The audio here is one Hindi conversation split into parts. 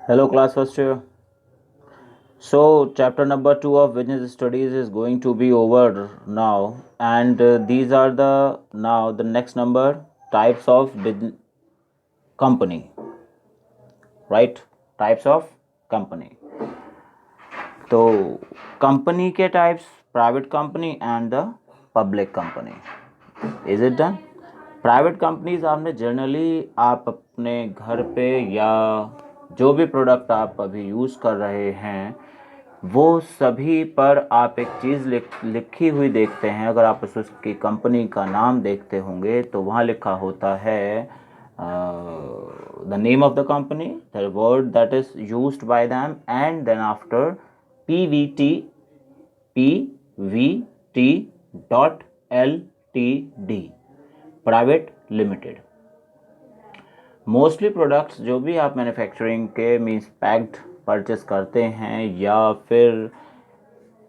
Hello, class first year. So, chapter number 2 of business studies is going to be over now, and these are the next number types of business company, right? Types of company. तो कंपनी के types, private company and the public company. Is it done? Private companies आपने जनरली आप अपने घर पे या जो भी प्रोडक्ट आप अभी यूज़ कर रहे हैं वो सभी पर आप एक चीज़ लिखी हुई देखते हैं. अगर आप उसकी कंपनी का नाम देखते होंगे तो वहाँ लिखा होता है the name of the company, the word that is used by them, and then after PVT dot LTD private limited. Mostly products जो भी आप मैन्युफैक्चरिंग के मीन्स पैक्ड परचेस करते हैं या फिर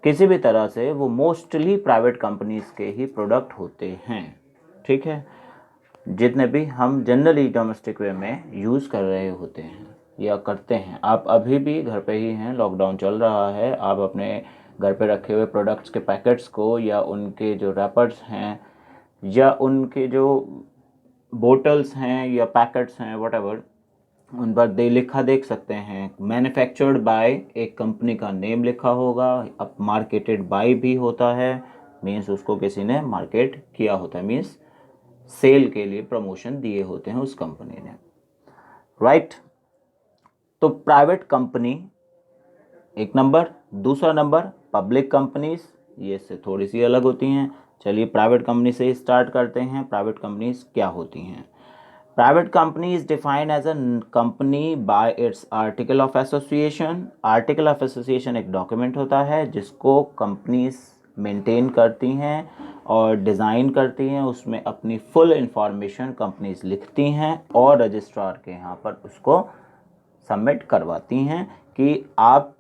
किसी भी तरह से, वो मोस्टली प्राइवेट कंपनीज के ही प्रोडक्ट होते हैं. ठीक है, जितने भी हम जनरली डोमेस्टिक वे में यूज़ कर रहे होते हैं या करते हैं. आप अभी भी घर पे ही हैं, लॉकडाउन चल रहा है, आप अपने घर पे रखे हुए प्रोडक्ट्स के पैकेट्स को या उनके जो रैपर्स हैं या उनके जो बोटल्स हैं या पैकेट्स हैं व्हाटएवर, उन पर लिखा देख सकते हैं मैन्युफैक्चर्ड बाय, एक कंपनी का नेम लिखा होगा. अब मार्केटेड बाय भी होता है, मीन्स उसको किसी ने मार्केट किया होता है, मीन्स सेल के लिए प्रमोशन दिए होते हैं उस कंपनी ने, राइट. तो प्राइवेट कंपनी एक नंबर. दूसरा नंबर पब्लिक कंपनीज, ये से थोड़ी सी अलग होती हैं. चलिए प्राइवेट कंपनी से स्टार्ट करते हैं. प्राइवेट कंपनीज क्या होती हैं? Private company is defined as a company by its article of association. Article of association एक डॉक्यूमेंट होता है जिसको कंपनीज मेंटेन करती हैं और डिज़ाइन करती हैं. उसमें अपनी फुल इंफॉर्मेशन कंपनीज लिखती हैं और रजिस्ट्रार के यहाँ पर उसको सबमिट करवाती हैं कि आप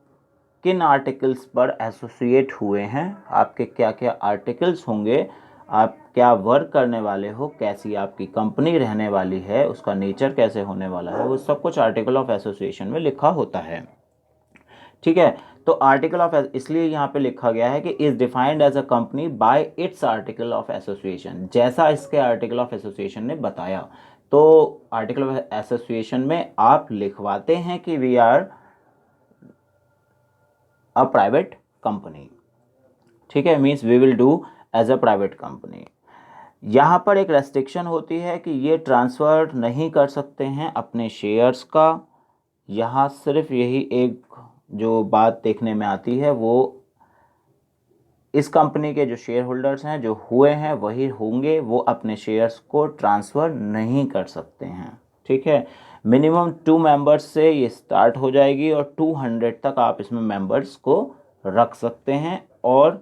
किन आर्टिकल्स पर एसोसिएट हुए हैं, आपके क्या क्या आर्टिकल्स होंगे, आप क्या वर्क करने वाले हो, कैसी आपकी कंपनी रहने वाली है, उसका नेचर कैसे होने वाला है, वो सब कुछ आर्टिकल ऑफ एसोसिएशन में लिखा होता है. ठीक है, तो आर्टिकल ऑफ, इसलिए यहाँ पे लिखा गया है कि is defined as a company by its article of association, जैसा इसके आर्टिकल ऑफ एसोसिएशन ने बताया. तो आर्टिकल ऑफ एसोसिएशन में आप लिखवाते हैं कि we are a private company. ठीक है, means we will do as a private company. यहाँ पर एक रेस्ट्रिक्शन होती है कि ये ट्रांसफ़र नहीं कर सकते हैं अपने शेयर्स का. यहाँ सिर्फ यही एक जो बात देखने में आती है, वो इस कंपनी के जो शेयर होल्डर्स हैं जो हुए हैं वही होंगे, वो अपने शेयर्स को ट्रांसफ़र नहीं कर सकते हैं. ठीक है, मिनिमम 2 मेंबर्स से ये स्टार्ट हो जाएगी और 200 तक आप इसमें मेंबर्स को रख सकते हैं. और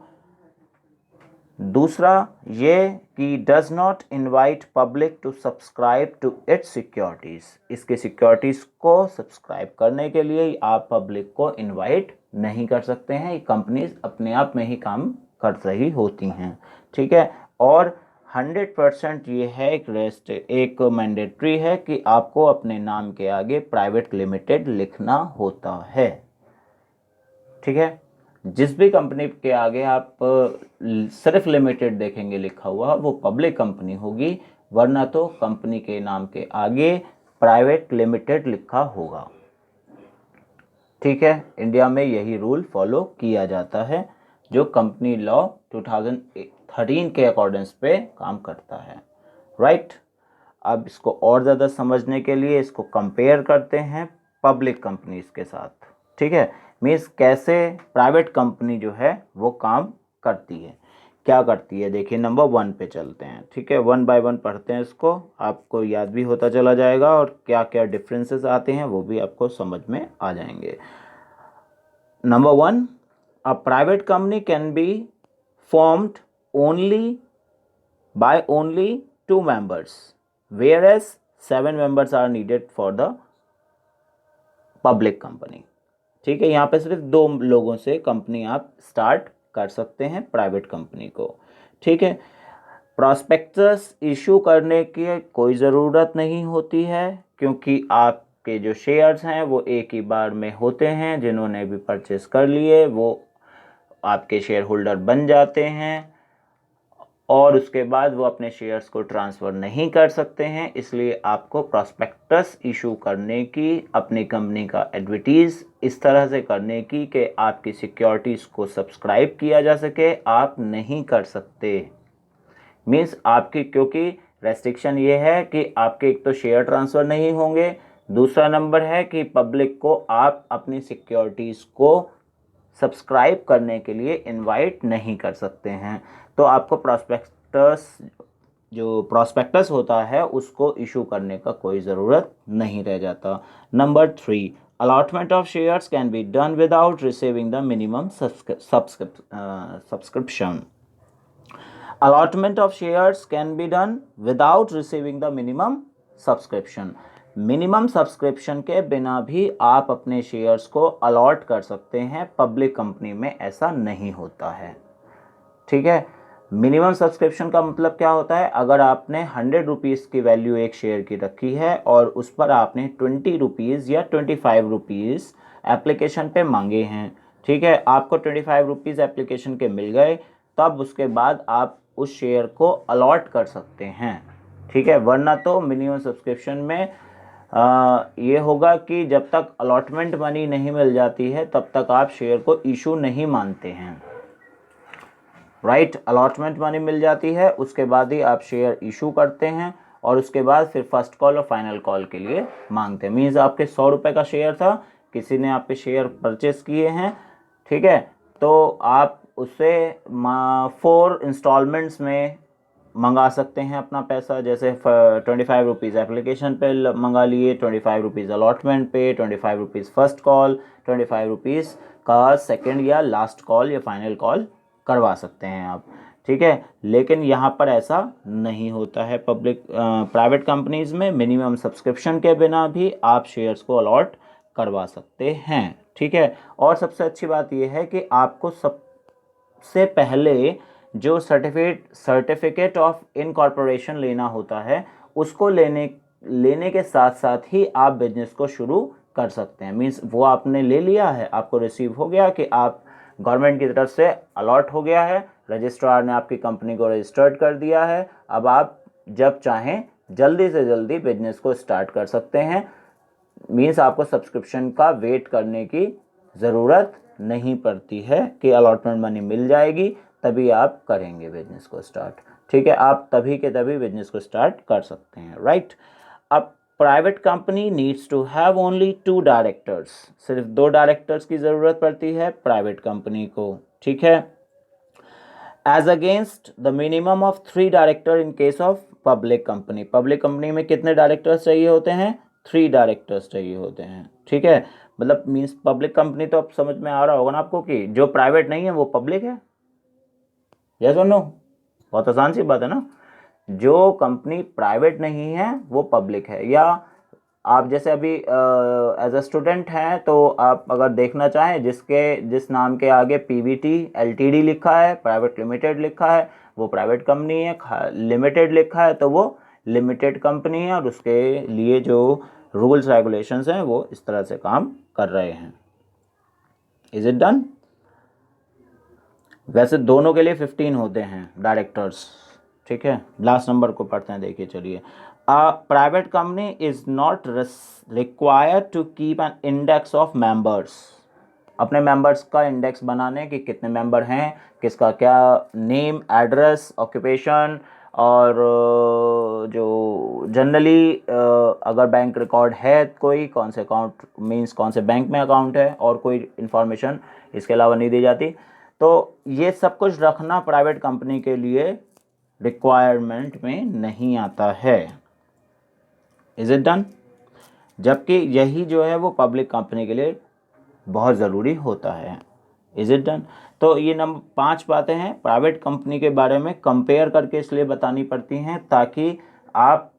दूसरा ये कि does not invite public to subscribe to its securities. इसके सिक्योरिटीज़ को सब्सक्राइब करने के लिए आप पब्लिक को इनवाइट नहीं कर सकते हैं. ये कंपनीज अपने आप में ही काम कर रही होती हैं. ठीक है, और 100% ये है एक मैंडेटरी है कि आपको अपने नाम के आगे प्राइवेट लिमिटेड लिखना होता है. ठीक है, जिस भी कंपनी के आगे आप सिर्फ लिमिटेड देखेंगे लिखा हुआ, वो पब्लिक कंपनी होगी, वरना तो कंपनी के नाम के आगे प्राइवेट लिमिटेड लिखा होगा. ठीक है, इंडिया में यही रूल फॉलो किया जाता है जो कंपनी लॉ 2013 के अकॉर्डेंस पे काम करता है, राइट. अब इसको और ज़्यादा समझने के लिए इसको कंपेयर करते हैं पब्लिक कंपनीज के साथ. ठीक है, मीन्स कैसे प्राइवेट कंपनी जो है वो काम करती है, क्या करती है. देखिए नंबर 1 पे चलते हैं. ठीक है, 1 बाय 1 पढ़ते हैं इसको, आपको याद भी होता चला जाएगा और क्या क्या डिफरेंसेस आते हैं वो भी आपको समझ में आ जाएंगे. Number 1, a private company can be formed only by only 2 members, whereas 7 members are needed for the public company. ठीक है, यहाँ पे सिर्फ 2 लोगों से कंपनी आप स्टार्ट कर सकते हैं प्राइवेट कंपनी को. ठीक है, प्रॉस्पेक्टस इशू करने की कोई ज़रूरत नहीं होती है क्योंकि आप आपके जो शेयर्स हैं वो एक ही बार में होते हैं, जिन्होंने भी परचेस कर लिए वो आपके शेयर होल्डर बन जाते हैं और उसके बाद वो अपने शेयर्स को ट्रांसफ़र नहीं कर सकते हैं। इसलिए आपको प्रॉस्पेक्टस इशू करने की, अपनी कंपनी का एडवर्टीज़ इस तरह से करने की कि आपकी सिक्योरिटीज़ को सब्सक्राइब किया जा सके, आप नहीं कर सकते। मीन्स आपकी, क्योंकि रेस्ट्रिक्शन ये है कि आपके एक तो शेयर ट्रांसफ़र नहीं होंगे, दूसरा नंबर है कि पब्लिक को आप अपनी सिक्योरिटीज़ को सब्सक्राइब करने के लिए इनवाइट नहीं कर सकते हैं। तो आपको प्रॉस्पेक्टस होता है उसको इशू करने का कोई ज़रूरत नहीं रह जाता। Number 3, allotment of shares can be done without receiving the minimum subscription. Allotment of shares can be done without receiving the minimum subscription. Minimum subscription के बिना भी आप अपने शेयर्स को अलॉट कर सकते हैं, पब्लिक कंपनी में ऐसा नहीं होता है। ठीक है, मिनिमम सब्सक्रिप्शन का मतलब क्या होता है, अगर आपने 100 रुपीज़ की वैल्यू एक शेयर की रखी है और उस पर आपने 20 रुपीज़ या 25 रुपीज़ एप्लीकेशन पे मांगे हैं, ठीक है, आपको 25 रुपीज़ एप्लीकेशन के मिल गए, तब उसके बाद आप उस शेयर को अलॉट कर सकते हैं। ठीक है, वरना तो मिनिमम सब्सक्रिप्शन में ये होगा कि जब तक अलॉटमेंट मनी नहीं मिल जाती है तब तक आप शेयर को इशू नहीं मानते हैं। राइट, अलॉटमेंट मनी मिल जाती है उसके बाद ही आप शेयर इशू करते हैं और उसके बाद फिर फर्स्ट कॉल और फाइनल कॉल के लिए मांगते हैं। मीन्स आपके 100 रुपये का शेयर था, किसी ने आप पे शेयर परचेस किए हैं, ठीक है, तो आप उससे 4 इंस्टॉलमेंट्स में मंगा सकते हैं अपना पैसा। जैसे 25 रुपीज़ एप्लीकेशन पे मंगा लिए, 25 रुपीज़ अलॉटमेंट पे, 25 रुपीज़ फर्स्ट कॉल, 25 रुपीज़ का सेकंड या लास्ट कॉल या फाइनल कॉल करवा सकते हैं आप। ठीक है, लेकिन यहाँ पर ऐसा नहीं होता है। प्राइवेट कंपनीज़ में मिनिमम सब्सक्रिप्शन के बिना भी आप शेयर्स को अलॉट करवा सकते हैं। ठीक है, और सबसे अच्छी बात यह है कि आपको सबसे पहले जो सर्टिफिकेट ऑफ इनकॉर्पोरेशन लेना होता है, उसको लेने के साथ साथ ही आप बिजनेस को शुरू कर सकते हैं। मीन्स वो आपने ले लिया है, आपको रिसीव हो गया कि आप गवर्नमेंट की तरफ से अलॉट हो गया है, रजिस्ट्रार ने आपकी कंपनी को रजिस्टर्ड कर दिया है, अब आप जब चाहें जल्दी से जल्दी बिजनेस को स्टार्ट कर सकते हैं। मीन्स आपको सब्सक्रिप्शन का वेट करने की ज़रूरत नहीं पड़ती है कि अलॉटमेंट मनी मिल जाएगी तभी आप करेंगे बिजनेस को स्टार्ट। ठीक है, आप तभी के तभी बिजनेस को स्टार्ट कर सकते हैं। राइट, अब private company needs to have only 2 directors, सिर्फ 2 डायरेक्टर्स की ज़रूरत पड़ती है प्राइवेट कंपनी को। ठीक है, as against the minimum of 3 director in case of public company. Public company में कितने डायरेक्टर्स चाहिए होते हैं? 3 डायरेक्टर्स चाहिए होते हैं। ठीक है, मतलब मीन्स पब्लिक कंपनी तो अब समझ में आ रहा होगा ना आपको कि जो प्राइवेट नहीं है वो पब्लिक है। यस और नो? बहुत आसान सी बात है ना। जो कंपनी प्राइवेट नहीं है वो पब्लिक है। या आप जैसे अभी एज अ स्टूडेंट हैं तो आप अगर देखना चाहें जिस नाम के आगे पीवीटी एलटीडी लिखा है, प्राइवेट लिमिटेड लिखा है, वो प्राइवेट कंपनी है। लिमिटेड लिखा है तो वो लिमिटेड कंपनी है और उसके लिए जो रूल्स रेगुलेशंस हैं वो इस तरह से काम कर रहे हैं। Is it done? वैसे दोनों के लिए 15 होते हैं डायरेक्टर्स। ठीक है, लास्ट नंबर को पढ़ते हैं, देखिए चलिए। Private company is not required to keep an index of members. अपने मेंबर्स का इंडेक्स बनाने कि कितने मेंबर हैं, किसका क्या नेम, एड्रेस, ऑक्यूपेशन, और जो जनरली अगर बैंक रिकॉर्ड है कोई, कौन से अकाउंट मींस कौन से बैंक में अकाउंट है, और कोई इन्फॉर्मेशन इसके अलावा नहीं दी जाती। तो ये सब कुछ रखना प्राइवेट कंपनी के लिए रिक्वायरमेंट में नहीं आता है। Is it done? जबकि यही जो है वो पब्लिक कंपनी के लिए बहुत ज़रूरी होता है। Is it done? तो ये 5 बातें हैं प्राइवेट कंपनी के बारे में कंपेयर करके इसलिए बतानी पड़ती हैं ताकि आप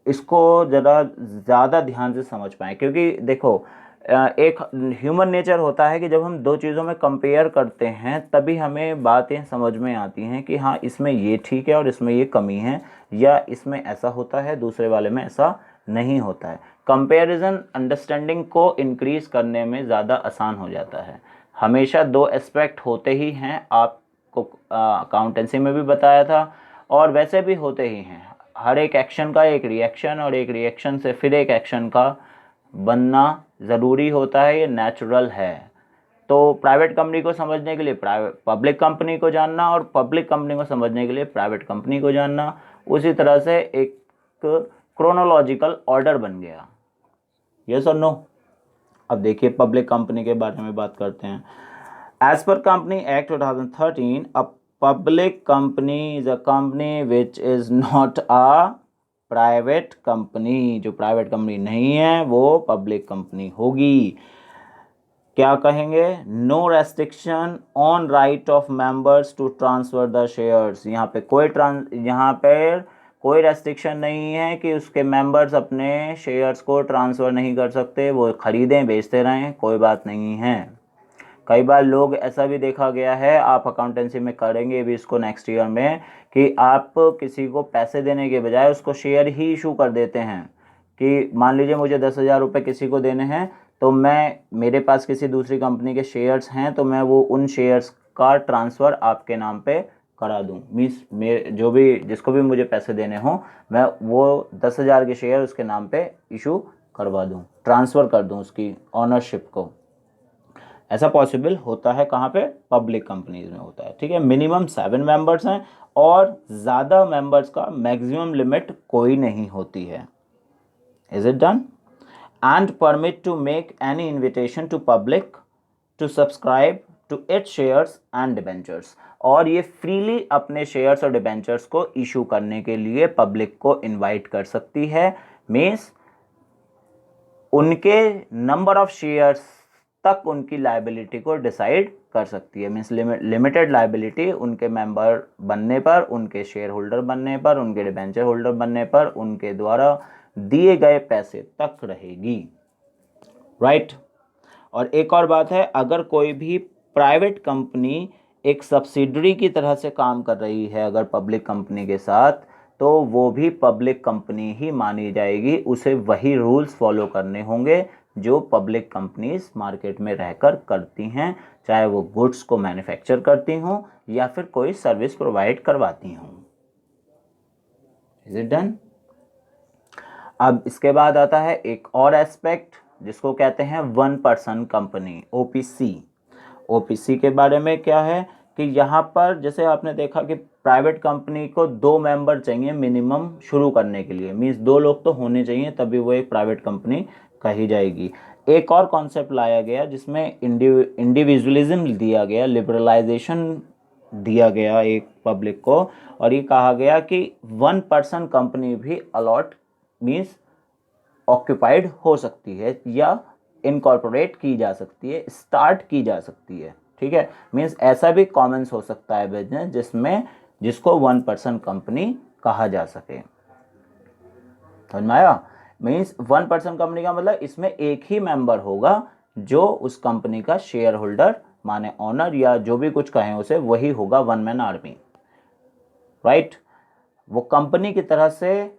इसको ज़रा ज़्यादा ध्यान से समझ पाएँ। क्योंकि देखो, एक ह्यूमन नेचर होता है कि जब हम दो चीज़ों में कंपेयर करते हैं तभी हमें बातें समझ में आती हैं कि हाँ इसमें ये ठीक है और इसमें ये कमी है, या इसमें ऐसा होता है दूसरे वाले में ऐसा नहीं होता है। कंपैरिजन अंडरस्टैंडिंग को इंक्रीज करने में ज़्यादा आसान हो जाता है। हमेशा दो एस्पेक्ट होते ही हैं, आपको अकाउंटेंसी में भी बताया था और वैसे भी होते ही हैं। हर एक एक्शन का एक रिएक्शन और एक रिएक्शन से फिर एक एक्शन का बनना ज़रूरी होता है, ये नेचुरल है। तो प्राइवेट कंपनी को समझने के लिए पब्लिक कंपनी को जानना और पब्लिक कंपनी को समझने के लिए प्राइवेट कंपनी को जानना, उसी तरह से एक क्रोनोलॉजिकल ऑर्डर बन गया। यस और नो? अब देखिए पब्लिक कंपनी के बारे में बात करते हैं। As per company act 2013, a public company is a company which is not a private company. जो प्राइवेट कंपनी नहीं है वो पब्लिक कंपनी होगी। क्या कहेंगे? No restriction on right of members to transfer the shares. यहाँ पे कोई रेस्ट्रिक्शन नहीं है कि उसके मेंबर्स अपने शेयर्स को ट्रांसफ़र नहीं कर सकते, वो ख़रीदें बेचते रहें, कोई बात नहीं है। कई बार लोग ऐसा भी देखा गया है, आप अकाउंटेंसी में करेंगे भी इसको नेक्स्ट ईयर में, कि आप किसी को पैसे देने के बजाय उसको शेयर ही इशू कर देते हैं। कि मान लीजिए मुझे 10,000 रुपये किसी को देने हैं, तो मेरे पास किसी दूसरी कंपनी के शेयर्स हैं, तो मैं वो उन शेयर्स का ट्रांसफ़र आपके नाम पे करा दूं। मीन्स जो भी जिसको भी मुझे पैसे देने हों, मैं वो 10,000 के शेयर उसके नाम पे इशू करवा दूं, ट्रांसफ़र कर दूं उसकी ऑनरशिप को। ऐसा पॉसिबल होता है कहाँ पे? पब्लिक कंपनीज में होता है। ठीक है, मिनिमम 7 मेंबर्स हैं और ज़्यादा मेंबर्स का मैक्सिमम लिमिट कोई नहीं होती है। Is it done? And permit to make any invitation to public to subscribe to its shares and debentures. और ये फ्रीली अपने शेयर्स और डिबेंचर्स को इशू करने के लिए पब्लिक को इनवाइट कर सकती है। मीन्स उनके नंबर ऑफ शेयर्स तक उनकी लायबिलिटी को डिसाइड कर सकती है। मीन्स लिमिटेड लायबिलिटी उनके मेंबर बनने पर, उनके शेयर होल्डर बनने पर, उनके डिबेंचर होल्डर बनने पर उनके द्वारा दिए गए पैसे तक रहेगी। राइट। और एक और बात है, अगर कोई भी प्राइवेट कंपनी एक सब्सिडरी की तरह से काम कर रही है अगर पब्लिक कंपनी के साथ, तो वो भी पब्लिक कंपनी ही मानी जाएगी। उसे वही रूल्स फॉलो करने होंगे जो पब्लिक कंपनीज मार्केट में रहकर करती हैं, चाहे वो गुड्स को मैन्युफैक्चर करती हों या फिर कोई सर्विस प्रोवाइड करवाती हों। Is it done? अब इसके बाद आता है एक और एस्पेक्ट जिसको कहते हैं 1 पर्सन कंपनी, ओपीसी। ओपीसी के बारे में क्या है कि यहाँ पर जैसे आपने देखा कि प्राइवेट कंपनी को 2 मेंबर चाहिए मिनिमम शुरू करने के लिए। मीन्स 2 लोग तो होने चाहिए तभी वो एक प्राइवेट कंपनी कही जाएगी। एक और कॉन्सेप्ट लाया गया जिसमें इंडिविजुअलिज्म दिया गया, लिबरलाइजेशन दिया गया एक पब्लिक को, और ये कहा गया कि 1 पर्सन कंपनी भी अलॉट मीन्स ऑक्यूपाइड हो सकती है या इनकॉर्पोरेट की जा सकती है, स्टार्ट की जा सकती है। ठीक है, मीन्स ऐसा भी कॉमन्स हो सकता है बिजनेस जिसको 1 पर्सन कंपनी कहा जा सके। समझ में आया? मीन्स 1 पर्सन कंपनी का मतलब इसमें एक ही मेंबर होगा जो उस कंपनी का शेयर होल्डर माने ऑनर या जो भी कुछ कहें उसे, वही होगा 1 मैन आर्मी। राइट। वो कंपनी की तरह से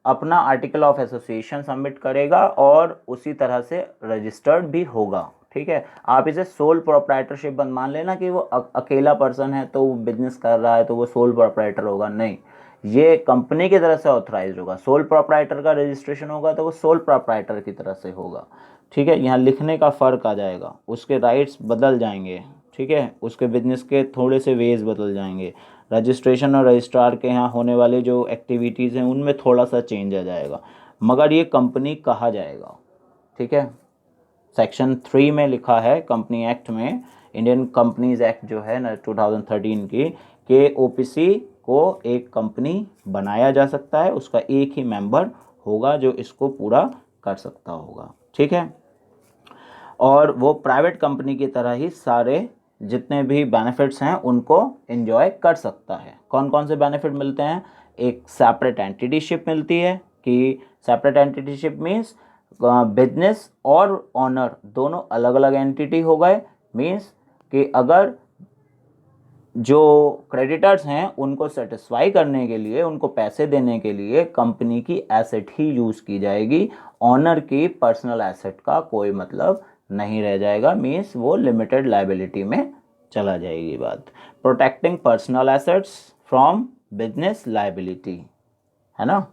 अपना आर्टिकल ऑफ एसोसिएशन सबमिट करेगा और उसी तरह से रजिस्टर्ड भी होगा। ठीक है, आप इसे सोल प्रोप्राइटरशिप मान लेना कि वो अकेला पर्सन है तो वो बिजनेस कर रहा है तो वो सोल प्रोप्राइटर होगा। नहीं, ये कंपनी की तरह से ऑथराइज होगा। सोल प्रोप्राइटर का रजिस्ट्रेशन होगा तो वो सोल प्रोप्राइटर की तरह से होगा। ठीक है, यहाँ लिखने का फ़र्क आ जाएगा, उसके राइट्स बदल जाएंगे। ठीक है, उसके बिजनेस के थोड़े से वेज बदल जाएंगे। रजिस्ट्रेशन और रजिस्ट्रार के यहाँ होने वाले जो एक्टिविटीज़ हैं उनमें थोड़ा सा चेंज आ जाएगा, मगर ये कंपनी कहा जाएगा। ठीक है, सेक्शन 3 में लिखा है कंपनी एक्ट में, इंडियन कंपनीज एक्ट जो है ना 2013 की, के ओपीसी को एक कंपनी बनाया जा सकता है, उसका एक ही मेंबर होगा जो इसको पूरा कर सकता होगा। ठीक है, और वो प्राइवेट कंपनी की तरह ही सारे जितने भी बेनिफिट्स हैं उनको एंजॉय कर सकता है। कौन कौन से बेनिफिट मिलते हैं? एक सेपरेट एंटिटीशिप मिलती है, कि सेपरेट एंटिटीशिप मीन्स बिजनेस और ऑनर दोनों अलग अलग एंटिटी हो गए। मीन्स कि अगर जो क्रेडिटर्स हैं उनको सेटिस्फाई करने के लिए, उनको पैसे देने के लिए कंपनी की एसेट ही यूज़ की जाएगी, ऑनर की पर्सनल एसेट का कोई मतलब नहीं रह जाएगा। मीन्स वो लिमिटेड लायबिलिटी में चला जाएगी बात। Protecting personal assets from business liability, है ना।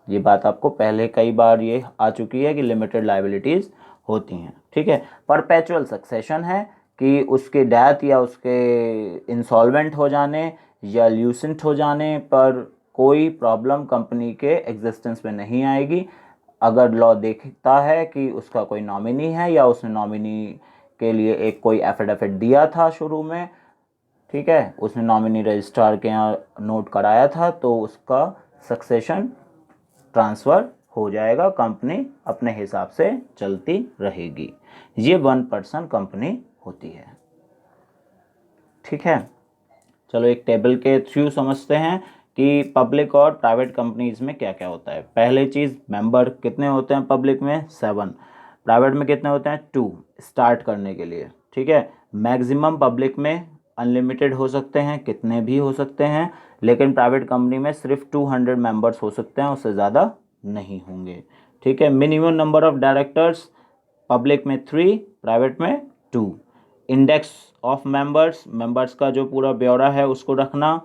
ये बात आपको पहले कई बार ये आ चुकी है कि लिमिटेड लायबिलिटीज़ होती हैं, ठीक है। परपेचुअल सक्सेशन है कि उसके डेथ या उसके इंसॉल्वेंट हो जाने या ल्यूसेंट हो जाने पर कोई प्रॉब्लम कंपनी के एग्जिस्टेंस में नहीं आएगी। अगर लॉ देखता है कि उसका कोई नॉमिनी है या उसने नॉमिनी के लिए एक कोई एफिडेविट दिया था शुरू में, ठीक है, उसने नॉमिनी रजिस्ट्रार के यहाँ नोट कराया था, तो उसका सक्सेशन ट्रांसफ़र हो जाएगा, कंपनी अपने हिसाब से चलती रहेगी। ये 1 पर्सन कंपनी होती है, ठीक है। चलो एक टेबल के थ्रू समझते हैं कि पब्लिक और प्राइवेट कंपनीज में क्या क्या होता है। पहली चीज़, मेंबर कितने होते हैं पब्लिक में? 7। प्राइवेट में कितने होते हैं? 2 स्टार्ट करने के लिए, ठीक है। मैक्सिमम पब्लिक में अनलिमिटेड हो सकते हैं, कितने भी हो सकते हैं, लेकिन प्राइवेट कंपनी में सिर्फ 200 मेंबर्स हो सकते हैं, उससे ज़्यादा नहीं होंगे, ठीक है। Minimum number of directors, public में 3, प्राइवेट में 2। इंडेक्स ऑफ मेंबर्स का जो पूरा ब्यौरा है उसको रखना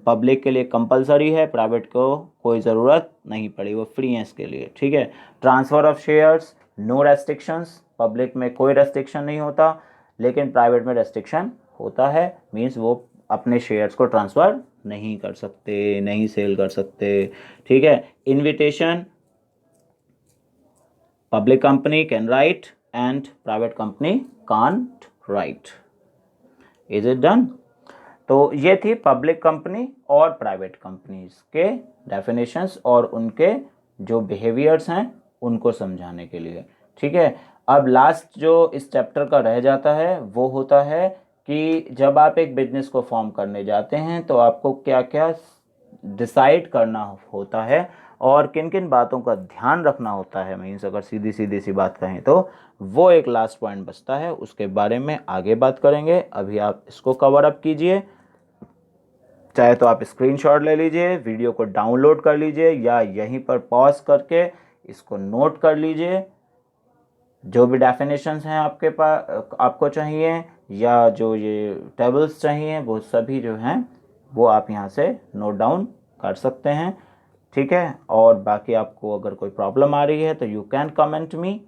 पब्लिक के लिए कंपलसरी है, प्राइवेट को कोई ज़रूरत नहीं पड़ी, वो फ्री है इसके लिए, ठीक है। Transfer of shares, no restrictions, public में कोई रेस्ट्रिक्शन नहीं होता, लेकिन प्राइवेट में रेस्ट्रिक्शन होता है। मीन्स वो अपने शेयर्स को ट्रांसफ़र नहीं कर सकते, नहीं सेल कर सकते, ठीक है। Invitation, public company can write and private company can't right. Is it done? तो ये थी पब्लिक कंपनी और प्राइवेट कंपनीज के डेफिनेशंस और उनके जो बिहेवियर्स हैं उनको समझाने के लिए, ठीक है। अब लास्ट जो इस चैप्टर का रह जाता है वो होता है कि जब आप एक बिजनेस को फॉर्म करने जाते हैं तो आपको क्या क्या डिसाइड करना होता है और किन किन बातों का ध्यान रखना होता है। मीन्स अगर सीधी सी बात कहें तो वो एक लास्ट पॉइंट बचता है, उसके बारे में आगे बात करेंगे। अभी आप इसको कवर अप कीजिए, चाहे तो आप स्क्रीनशॉट ले लीजिए, वीडियो को डाउनलोड कर लीजिए या यहीं पर पॉज करके इसको नोट कर लीजिए। जो भी डेफिनेशंस हैं आपके पास, आपको चाहिए या जो ये टेबल्स चाहिए, वो सभी जो हैं वो आप यहाँ से नोट डाउन कर सकते हैं, ठीक है। और बाकी आपको अगर कोई प्रॉब्लम आ रही है तो you can comment me,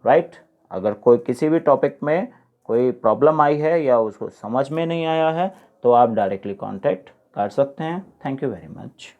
right. अगर कोई किसी भी टॉपिक में कोई प्रॉब्लम आई है या उसको समझ में नहीं आया है तो आप डायरेक्टली कांटेक्ट कर सकते हैं। Thank you very much.